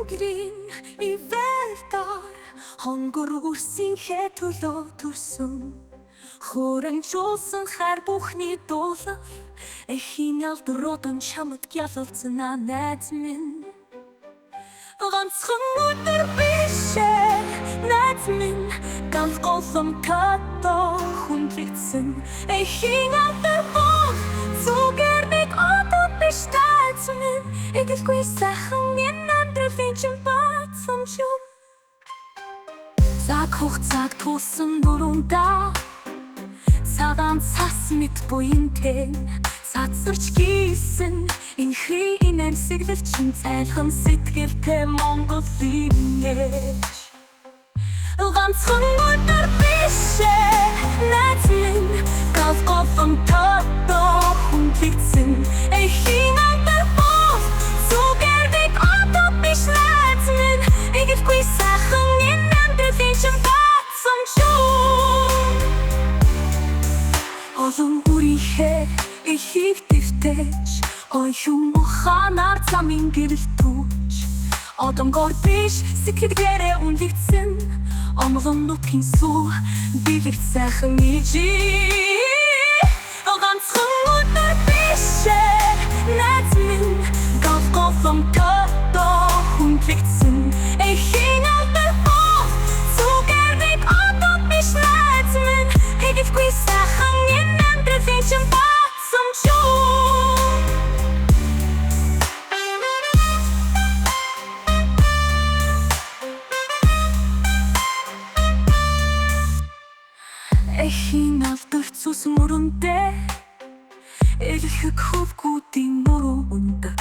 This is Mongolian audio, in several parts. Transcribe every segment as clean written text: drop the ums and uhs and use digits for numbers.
Өнгөрийн ивэлтар хонгор үрсийн хэтөлөө төрсөн Хөрөнжүүлсэн хар бүхний дуулав Эхийн алдруудан чамд гялалцна найз минь Ганцхан өдөр бишээ найз минь Ганц голомттой хүндлэгдсэн Эхийн алдрууд зүгээр нэг одоо биш найз минь Эгэлгүй сайхан энэ амьдралын чинь бацсан юм Цаг хугацааг тулсан дөрөндөө Цагаан цас мэт буянтэй Цацарч гисэн Инхри инэн сэглэлчин цайлхан сэтгэлтэй Монголын ээж Ганцхан өдөр бишээ найз минь Ганц голомттой хүндлэгдсэн Эхийн алдарбол зүгээр нэг одоо биш найз минь Эгэлгүй сайхан энэ амьдралын чинь бацсан юм Олон бүрийнхээ ихийг дэвтэж Оюун ухаанаар замын гэрэл түүж Одонгор биш сэтгэлдээрээ үнэлэгдсэн Омлон нутгийн сүү бивэрт сайхан ижи Ганцхан өдөр бишээ найз минь Ганц голомттой хүндлэгдсэн Эхийн алдарбол зүгээр нэг одоо биш найз минь Эгэлгүй сайхан энэ амьдралын чинь бацсан юм Эхийн алдар цус мөрөндөө Элхэг хөвгүүдийн нуруу өндөг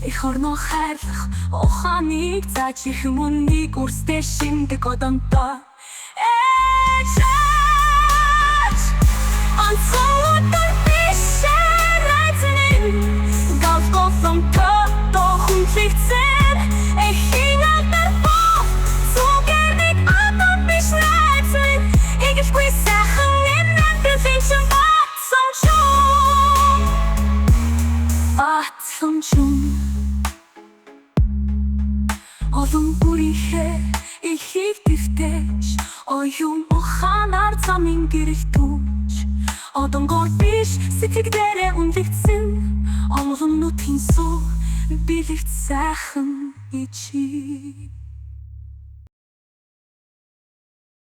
Эх орноо хайрлах ухааныг зааж их мөнгийг үрстэй шиндэг одонтой Ээжаач Ганцхан өдөр бишээ найз минь Ганц голомттой хүндлэгдсэн Эхийн алдарбол зүгээр нэг одоо биш найз минь Эгэлгүй сайхан энэ амьдралын чинь бацсан юм Бацсан юм Олон бүрийнхээ ихийг дэвтэж Оюун ухаанаар замын гэрэл түүж Одонгор биш сэтгэлдээрээ үнэлэгдсэн Омлон нутгийн сүү бивэрт сайхан ижи